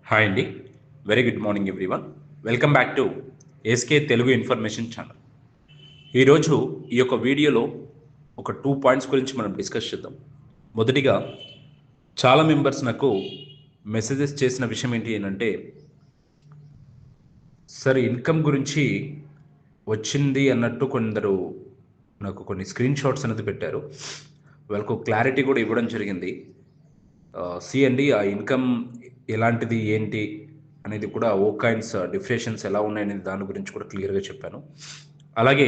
Hi అండి. Very good morning everyone. Welcome back to SK Telugu information channel. ఈరోజు ఈ యొక్క వీడియోలో ఒక 2 పాయింట్స్ గురించి మనం డిస్కస్ చేద్దాం. మొదటిగా చాలా మెంబర్స్ నాకు మెసేజెస్ చేసిన విషయం ఏంటి అంటే, సార్ ఇన్కమ్ గురించి వచ్చింది అన్నట్టు కొందరు నాకు కొన్ని స్క్రీన్ షాట్స్ అనేది పెట్టారు. వాళ్ళకు క్లారిటీ కూడా ఇవ్వడం జరిగింది. సి అండి, ఆ ఇన్కమ్ ఎలాంటిది ఏంటి అనేది కూడా ఓ కాయిన్స్ డిఫరేషన్స్ ఎలా ఉన్నాయనేది దాని గురించి కూడా క్లియర్గా చెప్పాను. అలాగే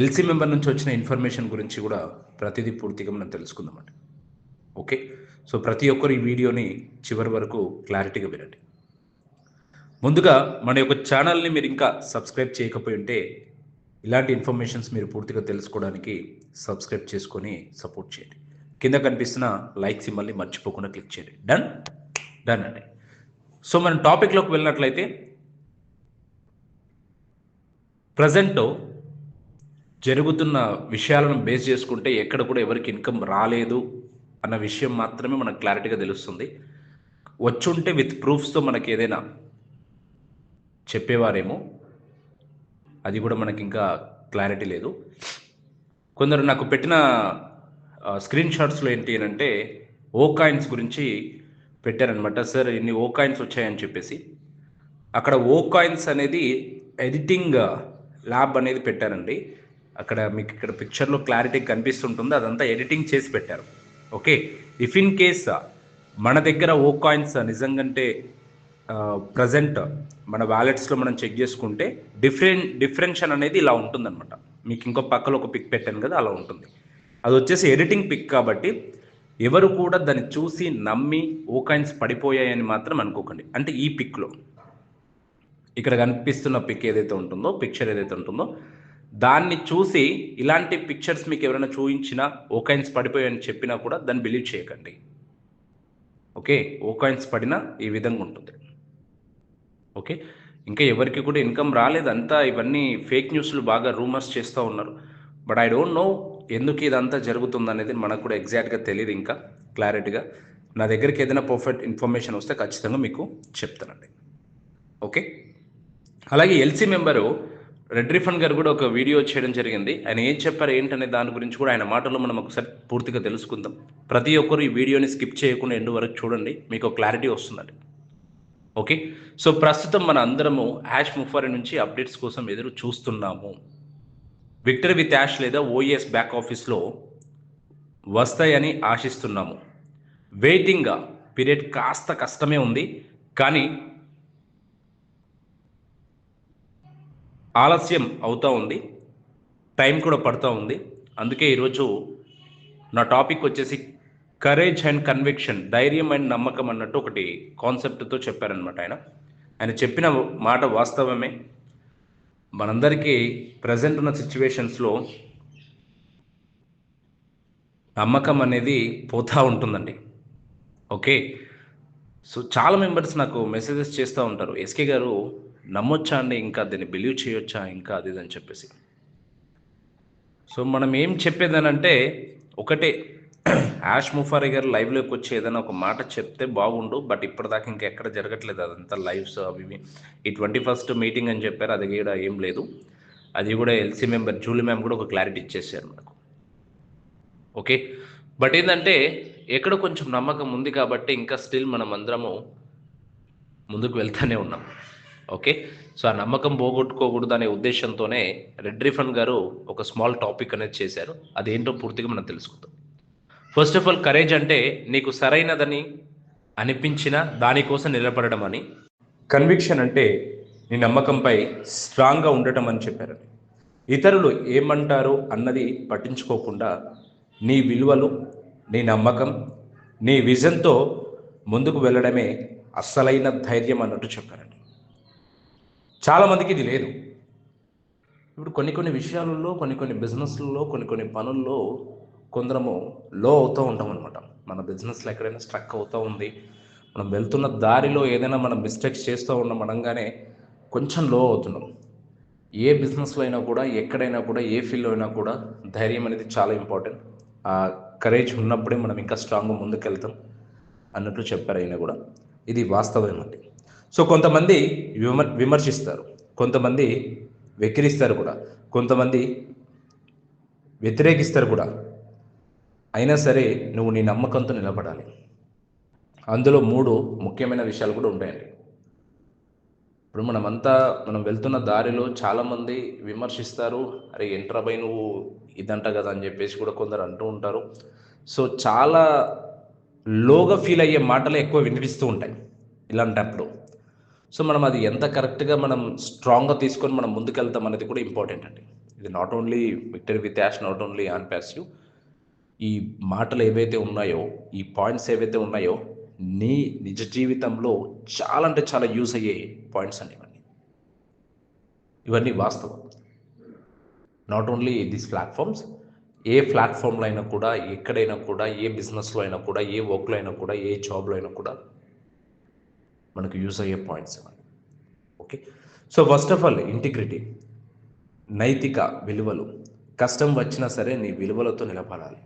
ఎల్సీ మెంబర్ నుంచి వచ్చిన ఇన్ఫర్మేషన్ గురించి కూడా ప్రతిదీ పూర్తిగా మనం తెలుసుకుందామండి. ఓకే, సో ప్రతి ఒక్కరు ఈ వీడియోని చివరి వరకు క్లారిటీగా వినండి. ముందుగా మన యొక్క ఛానల్ని మీరు ఇంకా సబ్స్క్రైబ్ చేయకపోయి ఉంటే ఇలాంటి ఇన్ఫర్మేషన్స్ మీరు పూర్తిగా తెలుసుకోవడానికి సబ్స్క్రైబ్ చేసుకొని సపోర్ట్ చేయండి. కింద కనిపిస్తున్న లైక్ సింబల్ని మర్చిపోకుండా క్లిక్ చేయండి. డన్ అండి. సో మనం టాపిక్లోకి వెళ్ళినట్లయితే, ప్రజెంట్ జరుగుతున్న విషయాలను బేస్ చేసుకుంటే ఎక్కడ కూడా ఎవరికి ఇన్కమ్ రాలేదు అన్న విషయం మాత్రమే మనకు క్లారిటీగా తెలుస్తుంది. వచ్చుంటే విత్ ప్రూఫ్స్తో మనకి ఏదైనా చెప్పేవారేమో, అది కూడా మనకి ఇంకా క్లారిటీ లేదు. కొందరు నాకు పెట్టిన స్క్రీన్ షాట్స్లో ఏంటి అంటే ఓ కాయిన్స్ గురించి పెట్టారనమాట. సార్ ఇన్ని ఓ కాయిన్స్ వచ్చాయని చెప్పేసి అక్కడ ఓ కాయిన్స్ అనేది ఎడిటింగ్ ల్యాబ్ అనేది పెట్టారండి. అక్కడ మీకు ఇక్కడ పిక్చర్లో క్లారిటీ కనిపిస్తుంటుంది, అదంతా ఎడిటింగ్ చేసి పెట్టారు. ఓకే, ఇఫ్ ఇన్ కేస్ మన దగ్గర ఓ కాయిన్స్ నిజంగంటే ప్రజెంట్ మన వ్యాలెట్స్లో మనం చెక్ చేసుకుంటే డిఫరెన్షన్ అనేది ఇలా ఉంటుందన్నమాట. మీకు ఇంకో పక్కలో ఒక పిక్ పెట్టాను కదా, అలా ఉంటుంది. అది వచ్చేసి ఎడిటింగ్ పిక్ కాబట్టి ఎవరు కూడా దాన్ని చూసి నమ్మి ఓ కాయిన్స్ పడిపోయాయని మాత్రం అనుకోకండి. అంటే ఈ పిక్లో ఇక్కడ కనిపిస్తున్న పిక్ ఏదైతే ఉంటుందో, పిక్చర్ ఏదైతే ఉంటుందో, దాన్ని చూసి ఇలాంటి పిక్చర్స్ మీకు ఎవరైనా చూపించినా ఓ కాయిన్స్ పడిపోయాయని చెప్పినా కూడా దాన్ని బిలీవ్ చేయకండి. ఓకే, ఓ కాయిన్స్ పడినా ఈ విధంగా ఉంటుంది. ఓకే, ఇంకా ఎవరికి కూడా ఇన్కమ్ రాలేదంతా ఇవన్నీ ఫేక్ న్యూస్లు బాగా రూమర్స్ చేస్తూ ఉన్నారు. బట్ ఐ డోంట్ నో ఎందుకు ఇదంతా జరుగుతుంది అనేది మనకు కూడా ఎగ్జాక్ట్గా తెలియదు ఇంకా క్లారిటీగా. నా దగ్గరికి ఏదైనా పర్ఫెక్ట్ ఇన్ఫర్మేషన్ వస్తే ఖచ్చితంగా మీకు చెప్తానండి. ఓకే, అలాగే ఎల్సీ మెంబరు రెడ్ రిఫండ్ గారు కూడా ఒక వీడియో చేయడం జరిగింది. ఆయన ఏం చెప్పారు ఏంటనే దాని గురించి కూడా ఆయన మాటల్లో మనం ఒకసారి పూర్తిగా తెలుసుకుందాం. ప్రతి ఒక్కరు ఈ వీడియోని స్కిప్ చేయకుండా ఎండ్ వరకు చూడండి, మీకు క్లారిటీ వస్తుందండి. ఓకే, సో ప్రస్తుతం మన అందరము యాష్ ముఫారి నుంచి అప్డేట్స్ కోసం ఎదురు చూస్తున్నాము. విక్టరీ విత్ యాష్ లేదా ఓఎస్ బ్యాక్ ఆఫీస్లో వస్తాయని ఆశిస్తున్నాము. వెయిటింగ్ పీరియడ్ కాస్త కష్టమే ఉంది, కానీ ఆలస్యం అవుతూ ఉంది, టైం కూడా పడుతూ ఉంది. అందుకే ఈరోజు నా టాపిక్ వచ్చేసి కరేజ్ అండ్ కన్విక్షన్, ధైర్యం అండ్ నమ్మకం అన్నట్టు ఒకటి కాన్సెప్ట్తో చెప్పారనమాట. ఆయన చెప్పిన మాట వాస్తవమే. మనందరికీ ప్రజెంట్ ఉన్న సిచ్యువేషన్స్లో నమ్మకం అనేది పోతూ ఉంటుందండి. ఓకే, సో చాలా మెంబర్స్ నాకు మెసేజెస్ చేస్తూ ఉంటారు, ఎస్కే గారు నమ్మొచ్చా అండి, ఇంకా దీన్ని బిలీవ్ చేయొచ్చా, ఇంకా అది అని చెప్పేసి. సో మనం ఏం చెప్పేదనంటే ఒకటే, యాష్ ముఫారి గారు లైవ్లోకి వచ్చి ఏదైనా ఒక మాట చెప్తే బాగుండు. బట్ ఇప్పటిదాకా ఇంకా ఎక్కడ జరగట్లేదు, అదంతా లైవ్స్ అవి. ఈ 21st మీటింగ్ అని చెప్పారు, అది కూడా ఏం లేదు. అది కూడా ఎల్సీ మెంబర్ జూలీ మ్యామ్ కూడా ఒక క్లారిటీ ఇచ్చేసారు మనకు. ఓకే, బట్ ఏంటంటే ఎక్కడ కొంచెం నమ్మకం ఉంది కాబట్టి ఇంకా స్టిల్ మనం అందరము ముందుకు వెళ్తూనే ఉన్నాం. ఓకే, సో ఆ నమ్మకం పోగొట్టుకోకూడదు అనే ఉద్దేశంతోనే రెడ్ రిఫండ్ గారు ఒక స్మాల్ టాపిక్ అనేది చేశారు. అదేంటో పూర్తిగా మనం తెలుసుకుందాం. ఫస్ట్ ఆఫ్ ఆల్, కరేజ్ అంటే నీకు సరైనదని అనిపించిన దానికోసం నిలబడడం అని. కన్విక్షన్ అంటే నీ నమ్మకంపై స్ట్రాంగ్గా ఉండటం అని చెప్పారు. ఇతరులు ఏమంటారు అన్నది పట్టించుకోకుండా నీ విలువలు, నీ నమ్మకం, నీ విజన్తో ముందుకు వెళ్ళడమే అస్సలైన ధైర్యం అన్నట్టు చెప్పారండి. చాలామందికి ఇది లేదు. ఇప్పుడు కొన్ని విషయాలలో, కొన్ని బిజినెస్లలో, కొన్ని పనుల్లో కొందరము లో అవుతూ ఉంటాం అనమాట. మన బిజినెస్లో ఎక్కడైనా స్ట్రక్ అవుతూ ఉంది, మనం వెళ్తున్న దారిలో ఏదైనా మనం మిస్టేక్స్ చేస్తూ ఉన్నాం అనగానే కొంచెం లో అవుతున్నాం. ఏ బిజినెస్లో అయినా కూడా, ఎక్కడైనా కూడా, ఏ ఫీల్డ్లో అయినా కూడా ధైర్యం అనేది చాలా ఇంపార్టెంట్. ఆ కరేజ్ ఉన్నప్పుడే మనం ఇంకా స్ట్రాంగ్గా ముందుకు వెళ్తాం అన్నట్లు చెప్పారు ఆయన కూడా. ఇది వాస్తవమండి. సో కొంతమంది విమర్శిస్తారు, కొంతమంది వెక్కిరిస్తారు కూడా, కొంతమంది వ్యతిరేకిస్తారు కూడా. అయినా సరే నువ్వు నీ నమ్మకంతో నిలబడాలి. అందులో 3 ముఖ్యమైన విషయాలు కూడా ఉంటాయండి. ఇప్పుడు మనం వెళ్తున్న దారిలో చాలామంది విమర్శిస్తారు. అరే ఏంట్రా బై నువ్వు ఇదంట కదా అని చెప్పేసి కూడా కొందరు అంటూ ఉంటారు. సో చాలా లోగా ఫీల్ అయ్యే మాటలే ఎక్కువ వినిపిస్తూ ఉంటాయి ఇలాంటప్పుడు. సో మనం అది ఎంత కరెక్ట్గా మనం స్ట్రాంగ్గా తీసుకొని మనం ముందుకెళ్తాం అనేది కూడా ఇంపార్టెంట్ అండి. ఇది not only victory with ash, not only on passive. ఈ మాటలు ఏవైతే ఉన్నాయో, ఈ పాయింట్స్ ఏవైతే ఉన్నాయో, నీ నిజ జీవితంలో చాలా అంటే చాలా యూజ్ అయ్యే పాయింట్స్ అండి ఇవన్నీ. ఇవన్నీ వాస్తవం. నాట్ ఓన్లీ దిస్ ప్లాట్ఫామ్స్, ఏ ప్లాట్ఫామ్లో అయినా కూడా, ఎక్కడైనా కూడా, ఏ బిజినెస్లో అయినా కూడా, ఏ వర్క్లో అయినా కూడా, ఏ జాబ్లో అయినా కూడా మనకు యూజ్ అయ్యే పాయింట్స్ ఇవన్నీ. Okay. So first of all integrity, నైతిక విలువలు. కష్టం వచ్చినా సరే నీ విలువలతో నిలబడాలి.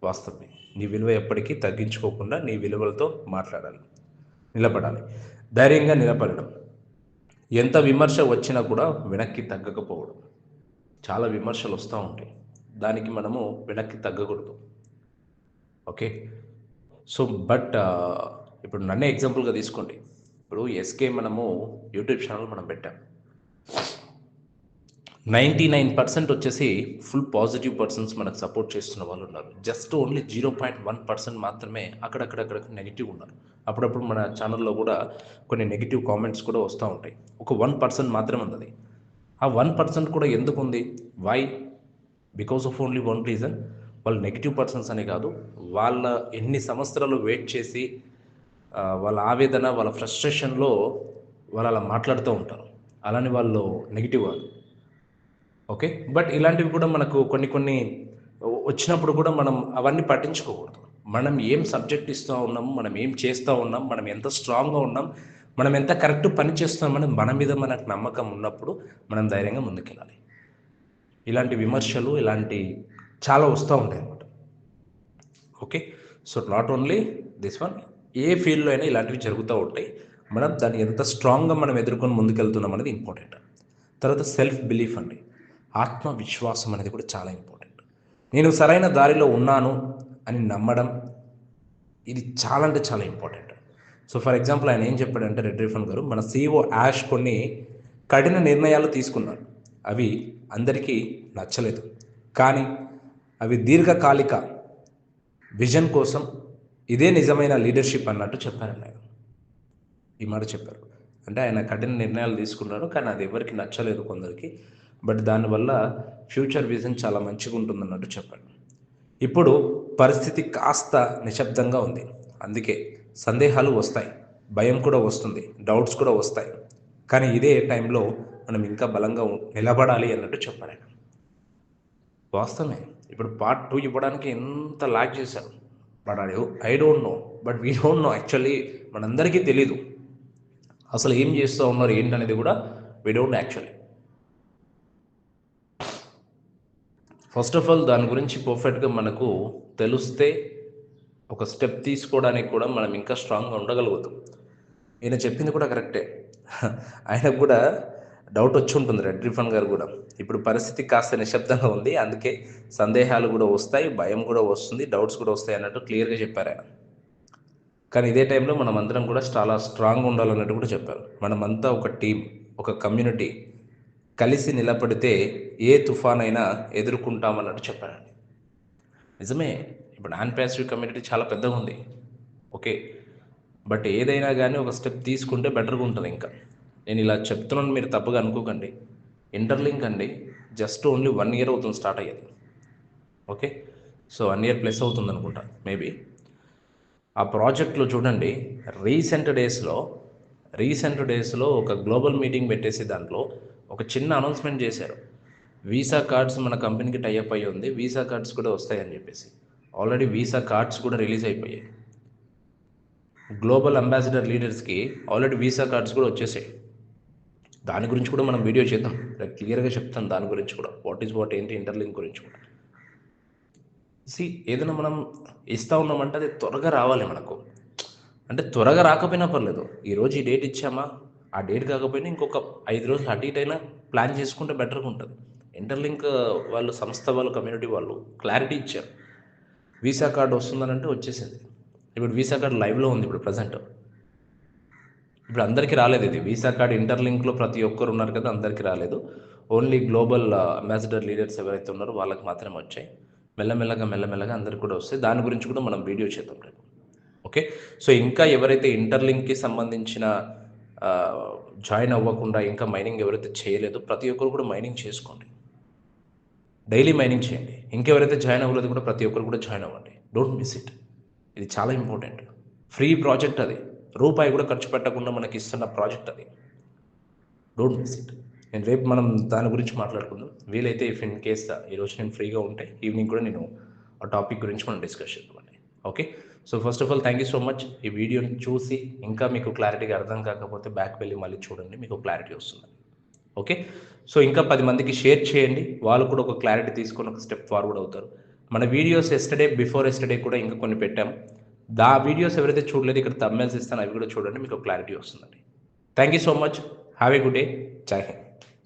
వాస్తవమే. నీ విలువ ఎప్పటికీ తగ్గించుకోకుండా నీ విలువలతో మాట్లాడాలి, నిలబడాలి. ధైర్యంగా నిలబడడం. ఎంత విమర్శ వచ్చినా కూడా వెనక్కి తగ్గకపోవడం. చాలా విమర్శలు వస్తూ ఉంటాయి, దానికి మనము వెనక్కి తగ్గకూడదు. ఓకే. సో బట్ ఇప్పుడు నన్నే ఎగ్జాంపుల్గా తీసుకోండి. ఇప్పుడు ఎస్కే మనము యూట్యూబ్ ఛానల్ మనం పెట్టాం. 99% వచ్చేసి ఫుల్ పాజిటివ్ పర్సన్స్ మనకు సపోర్ట్ చేస్తున్న వాళ్ళు ఉన్నారు. జస్ట్ ఓన్లీ 0.1% మాత్రమే అక్కడక్కడ నెగిటివ్ ఉన్నారు. అప్పుడప్పుడు మన ఛానల్లో కూడా కొన్ని నెగిటివ్ కామెంట్స్ కూడా వస్తూ ఉంటాయి. ఒక 1% మాత్రమే ఉన్నది. ఆ 1% కూడా ఎందుకు ఉంది? Why? Because of only one reason. వాళ్ళు నెగిటివ్ పర్సన్స్ అనే కాదు, వాళ్ళ ఎన్ని సంవత్సరాలు వెయిట్ చేసి వాళ్ళ ఆవేదన, వాళ్ళ ఫ్రస్ట్రేషన్లో వాళ్ళు అలా మాట్లాడుతూ ఉంటారు. అలానే వాళ్ళు నెగిటివ్ కాదు. ఓకే. బట్ ఇలాంటివి కూడా మనకు కొన్ని వచ్చినప్పుడు కూడా మనం అవన్నీ పట్టించుకోకూడదు. మనం ఏం సబ్జెక్ట్ ఇస్తూ ఉన్నాం, మనం ఏం చేస్తూ ఉన్నాం, మనం ఎంత స్ట్రాంగ్గా ఉన్నాం, మనం ఎంత కరెక్ట్ పని చేస్తున్నామని మన మీద మనకు నమ్మకం ఉన్నప్పుడు మనం ధైర్యంగా ముందుకెళ్ళాలి. ఇలాంటి విమర్శలు ఇలాంటి చాలా వస్తూ ఉంటాయి అన్నమాట. Okay. So not only this one, ఏ ఫీల్డ్లో అయినా ఇలాంటివి జరుగుతూ ఉంటాయి. మనం దాన్ని ఎంత స్ట్రాంగ్గా మనం ఎదుర్కొని ముందుకెళ్తున్నాం అనేది ఇంపార్టెంట్. తర్వాత సెల్ఫ్ బిలీఫ్ అండి, ఆత్మవిశ్వాసం అనేది కూడా చాలా ఇంపార్టెంట్. నేను సరైన దారిలో ఉన్నాను అని నమ్మడం, ఇది చాలా అంటే చాలా ఇంపార్టెంట్. సో ఫర్ ఎగ్జాంపుల్ ఆయన ఏం చెప్పాడంటే, రెడ్రిఫన్ గారు, మన CEO యాష్ కొన్ని కఠిన నిర్ణయాలు తీసుకున్నారు. అవి అందరికీ నచ్చలేదు, కానీ అవి దీర్ఘకాలిక విజన్ కోసం ఇదే నిజమైన లీడర్షిప్ అన్నట్టు చెప్పారండి ఆయన. ఈ మాట చెప్పారు. అంటే ఆయన కఠిన నిర్ణయాలు తీసుకున్నారు, కానీ అది ఎవరికి నచ్చలేదు కొందరికి. బట్ దానివల్ల ఫ్యూచర్ విజన్ చాలా మంచిగా ఉంటుందన్నట్టు చెప్పాడు. ఇప్పుడు పరిస్థితి కాస్త నిశ్శబ్దంగా ఉంది, అందుకే సందేహాలు వస్తాయి, భయం కూడా వస్తుంది, డౌట్స్ కూడా వస్తాయి. కానీ ఇదే టైంలో మనం ఇంకా బలంగా నిలబడాలి అన్నట్టు చెప్పారు ఆయన. వాస్తవమే. ఇప్పుడు పార్ట్ 2 ఇవ్వడానికి ఎంత లాగ్ చేశారు. But I don't know, but we don't know actually. మనందరికీ తెలీదు అసలు ఏం చేస్తూ ఉన్నారు ఏంటనేది కూడా we don't actually. First of all దాని గురించి పర్ఫెక్ట్గా మనకు తెలిస్తే ఒక స్టెప్ తీసుకోవడానికి కూడా మనం ఇంకా స్ట్రాంగ్గా ఉండగలుగుతాం. ఈయన చెప్పింది కూడా కరెక్టే. ఆయనకు కూడా డౌట్ వచ్చి ఉంటుంది, రెడ్రిఫన్ గారు కూడా. ఇప్పుడు పరిస్థితి కాస్త నిశ్శబ్దంగా ఉంది, అందుకే సందేహాలు కూడా వస్తాయి, భయం కూడా వస్తుంది, డౌట్స్ కూడా వస్తాయి అన్నట్టు క్లియర్గా చెప్పారు ఆయన. కానీ ఇదే టైంలో మనం అందరం కూడా చాలా స్ట్రాంగ్గా ఉండాలన్నట్టు కూడా చెప్పారు. మనమంతా ఒక టీం, ఒక కమ్యూనిటీ, కలిసి నిలబడితే ఏ తుఫాన్ అయినా ఎదుర్కొంటామన్నట్టు చెప్పారండి. నిజమే. ఇప్పుడు నాన్ ప్యాసివ్ కమ్యూనిటీ చాలా పెద్దగా ఉంది. ఓకే. బట్ ఏదైనా కానీ ఒక స్టెప్ తీసుకుంటే బెటర్గా ఉంటుంది. ఇంకా నేను ఇలా చెప్తున్నాను, మీరు తప్పుగా అనుకోకండి. ఇంటర్లింక్ అండి జస్ట్ ఓన్లీ 1 year అవుతుంది స్టార్ట్ అయ్యేది. ఓకే. సో 1 year ప్లస్ అవుతుంది అనుకుంటా మేబీ. ఆ ప్రాజెక్ట్లో చూడండి, రీసెంట్ డేస్లో ఒక గ్లోబల్ మీటింగ్ పెట్టేసి దాంట్లో ఒక చిన్న అనౌన్స్మెంట్ చేశారు. వీసా కార్డ్స్ మన కంపెనీకి టైఅప్ అయ్యి ఉంది, వీసా కార్డ్స్ కూడా వస్తాయని చెప్పేసి. ఆల్రెడీ వీసా కార్డ్స్ కూడా రిలీజ్ అయిపోయాయి. గ్లోబల్ అంబాసిడర్ లీడర్స్కి ఆల్రెడీ వీసా కార్డ్స్ కూడా వచ్చేసాయి. దాని గురించి కూడా మనం వీడియో చేద్దాం, క్లియర్గా చెప్తాను దాని గురించి కూడా, వాట్ ఏంటి ఇంటర్లింక్ గురించి కూడా. ఏదైనా మనం ఇస్తూ ఉన్నామంటే అది త్వరగా రావాలి మనకు. అంటే త్వరగా రాకపోయినా పర్లేదు, ఈరోజు ఈ డేట్ ఇచ్చామా, ఆ డేట్ కాకపోయినా ఇంకొక 5 రోజులు అటు ఇటు అయినా ప్లాన్ చేసుకుంటే బెటర్గా ఉంటుంది. ఇంటర్లింక్ వాళ్ళు, సంస్థ వాళ్ళు, కమ్యూనిటీ వాళ్ళు క్లారిటీ ఇచ్చారు. వీసా కార్డు వస్తుందనంటే వచ్చేసింది. ఇప్పుడు వీసా కార్డు లైవ్లో ఉంది ఇప్పుడు ప్రజెంట్. ఇప్పుడు అందరికీ రాలేదు ఇది వీసా కార్డ్. ఇంటర్లింక్లో ప్రతి ఒక్కరు ఉన్నారు కదా, అందరికీ రాలేదు. ఓన్లీ గ్లోబల్ అంబాసిడర్ లీడర్స్ ఎవరైతే ఉన్నారో వాళ్ళకి మాత్రమే వచ్చాయి. మెల్లమెల్లగా అందరికి కూడా వస్తాయి. దాని గురించి కూడా మనం వీడియో చేద్దాం రేపు. ఓకే. సో ఇంకా ఎవరైతే ఇంటర్లింక్కి సంబంధించిన జాయిన్ అవ్వకుండా ఇంకా మైనింగ్ ఎవరైతే చేయలేదో ప్రతి ఒక్కరు కూడా మైనింగ్ చేసుకోండి, డైలీ మైనింగ్ చేయండి. ఇంకెవరైతే జాయిన్ అవ్వలేదు కూడా ప్రతి ఒక్కరు కూడా జాయిన్ అవ్వండి. Don't miss it. ఇది చాలా ఇంపార్టెంట్. ఫ్రీ ప్రాజెక్ట్ అది, రూపాయి కూడా ఖర్చు పెట్టకుండా మనకి ఇస్తున్న ప్రాజెక్ట్ అది. Don't miss it. నేను రేపు మనం దాని గురించి మాట్లాడుకుందాం. వీలైతే ఇఫ్ ఇన్ కేస్ ఈరోజు నేను ఫ్రీగా ఉంటే ఈవినింగ్ కూడా నేను ఆ టాపిక్ గురించి మనం డిస్కస్ చేద్దామండి. Okay. So first of all thank you so much. ఈ వీడియోని చూసి ఇంకా మీకు క్లారిటీగా అర్థం కాకపోతే బ్యాక్ వెళ్ళి మళ్ళీ చూడండి, మీకు క్లారిటీ వస్తుంది. ఓకే. సో ఇంకా 10 మందికి షేర్ చేయండి, వాళ్ళు కూడా ఒక క్లారిటీ తీసుకొని ఒక స్టెప్ ఫార్వర్డ్ అవుతారు. మన వీడియోస్ బిఫోర్ ఎస్టర్డే కూడా ఇంకా కొన్ని పెట్టాము. వీడియోస్ ఎవరైతే చూడలేదు ఇక్కడ థంబ్నెయిల్స్ ఇస్తాను, అవి కూడా చూడండి, మీకు క్లారిటీ వస్తుందండి. Thank you so much. Have a good day. జై హింద్.